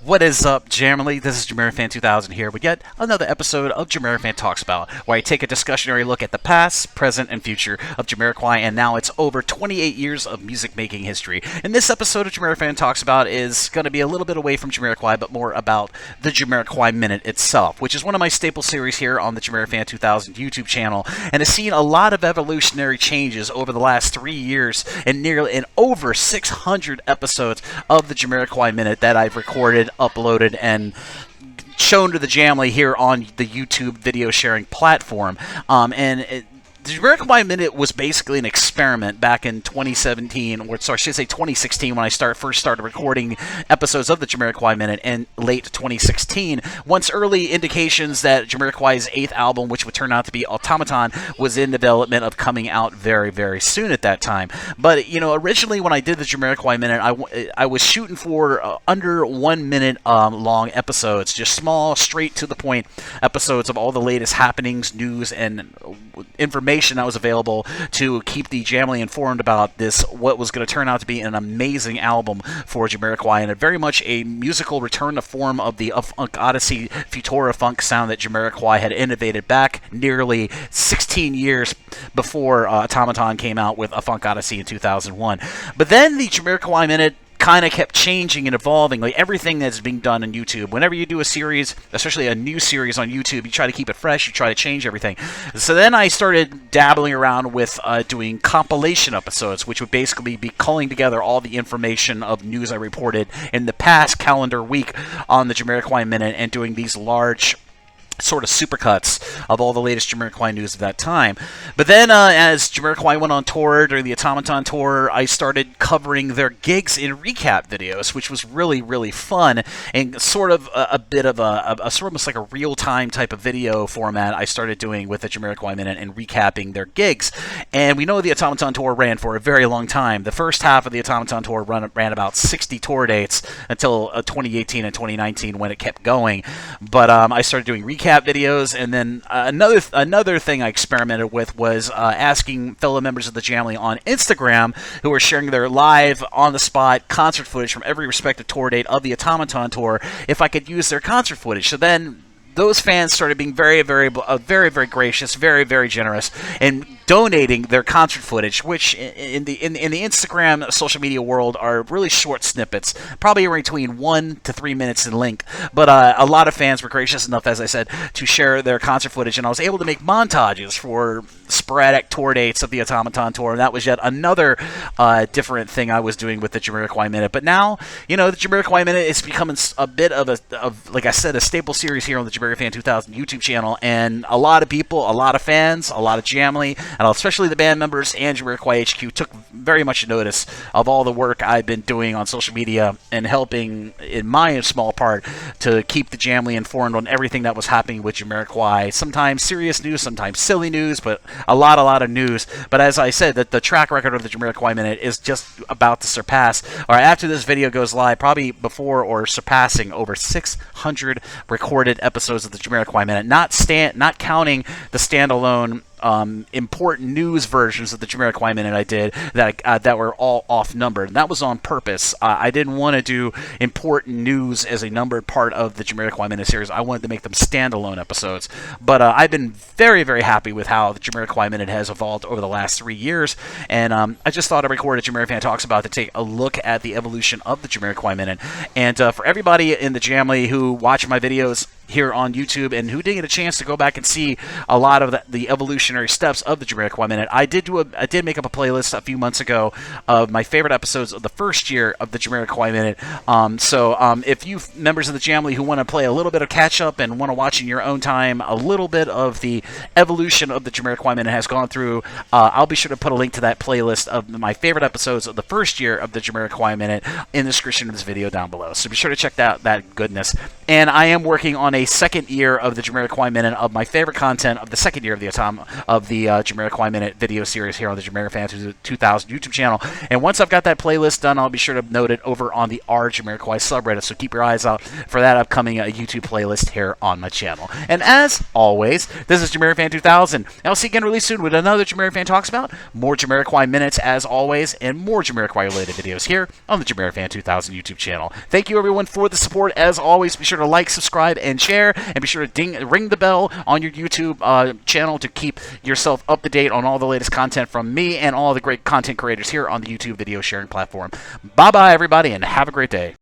What is up, Jamily? This is JamiroFan 2000 here with yet another episode of JamiroFan Talks About, where I take a discussionary look at the past, present, and future of Jamiroquai, and now it's over 28 years of music-making history. And this episode of JamiroFan Talks About is going to be a little bit away from Jamiroquai, but more about the Jamiroquai Minute itself, which is one of my staple series here on the JamiroFan 2000 YouTube channel, and has seen a lot of evolutionary changes over the last 3 years and nearly over 600 episodes of the Jamiroquai Minute that I've recorded, uploaded, and shown to the Jamily here on the YouTube video sharing platform. The Jamiroquai Minute was basically an experiment back in 2017, or I should say 2016, when I first started recording episodes of the Jamiroquai Minute in late 2016. Once early indications that Jamiroquai's 8th album, which would turn out to be Automaton, was in development of coming out very, very soon at that time. But, you know, originally when I did the Jamiroquai Minute, I was shooting for under 1 minute long episodes, just small, straight to the point episodes of all the latest happenings, news, and information that was available to keep the Jamily informed about this, what was going to turn out to be an amazing album for Jamiroquai, and very much a musical return to form of the Funk Odyssey Futura funk sound that Jamiroquai had innovated back nearly 16 years before Automaton came out with a Funk Odyssey in 2001. But then the Jamiroquai Minute kind of kept changing and evolving, like everything that's being done on YouTube. Whenever you do a series, especially a new series on YouTube, you try to keep it fresh, you try to change everything. So then I started dabbling around with doing compilation episodes, which would basically be culling together all the information of news I reported in the past calendar week on the Jamiroquai Minute and doing these large sort of supercuts of all the latest Jamiroquai news of that time. But then as Jamiroquai went on tour during the Automaton tour, I started covering their gigs in recap videos, which was really, really fun, and sort of a bit of a sort of almost like a real-time type of video format I started doing with the Jamiroquai Minute and recapping their gigs. And we know the Automaton tour ran for a very long time. The first half of the Automaton tour ran about 60 tour dates until 2018 and 2019 when it kept going. But I started doing recap videos, and then another thing I experimented with was asking fellow members of the Jamily on Instagram who were sharing their live, on-the-spot concert footage from every respective tour date of the Automaton tour if I could use their concert footage. So then those fans started being very, very gracious, very, very generous, and donating their concert footage, which in the Instagram social media world are really short snippets, probably between 1 to 3 minutes in length. But a lot of fans were gracious enough, as I said, to share their concert footage, and I was able to make montages for sporadic tour dates of the Automaton tour, and that was yet another different thing I was doing with the Jamiroquai Minute. But now, you know, the Jamiroquai Minute is becoming a bit of like I said, a staple series here on the JamiroFan 2000 YouTube channel, and a lot of people, a lot of fans, a lot of Jamily, and especially the band members and Jamiroquai HQ took very much notice of all the work I've been doing on social media and helping, in my small part, to keep the Jamily informed on everything that was happening with Jamiroquai. Sometimes serious news, sometimes silly news, but a lot of news. But as I said, that the track record of the Jamiroquai Minute is just about to surpass, or after this video goes live, probably before or surpassing over 600 recorded episodes of the Jamiroquai Minute, not counting the standalone important news versions of the Jamiroquai Minute I did that were all off-numbered. And that was on purpose. I didn't want to do important news as a numbered part of the Jamiroquai Minute series. I wanted to make them standalone episodes. But I've been very, very happy with how the Jamiroquai Minute has evolved over the last 3 years. And I just thought I'd record a JamiroFan Talks About to take a look at the evolution of the Jamiroquai Minute. And for everybody in the Jamily who watch my videos here on YouTube and who didn't get a chance to go back and see a lot of the evolutionary steps of the Jamiroquai Minute, I did make up a playlist a few months ago of my favorite episodes of the first year of the Jamiroquai Minute. If you members of the Jamily who want to play a little bit of catch up and want to watch in your own time a little bit of the evolution of the Jamiroquai Minute has gone through, I'll be sure to put a link to that playlist of my favorite episodes of the first year of the Jamiroquai Minute in the description of this video down below. So be sure to check out that goodness. And I am working on a second year of the Jamiroquai Minute, of my favorite content of the second year of the Jamiroquai Minute video series here on the JamiroFan 2000 YouTube channel. And once I've got that playlist done, I'll be sure to note it over on the Jamiroquai subreddit. So keep your eyes out for that upcoming YouTube playlist here on my channel. And as always, this is JamiroFan 2000. And I'll see you again really soon with another JamiroFan Talks About, more Jamiroquai Minutes as always, and more Jamiroquai related videos here on the JamiroFan 2000 YouTube channel. Thank you everyone for the support. As always, be sure to like, subscribe, and share, and be sure to ring the bell on your YouTube channel to keep yourself up to date on all the latest content from me and all the great content creators here on the YouTube video sharing platform. Bye bye everybody, and have a great day.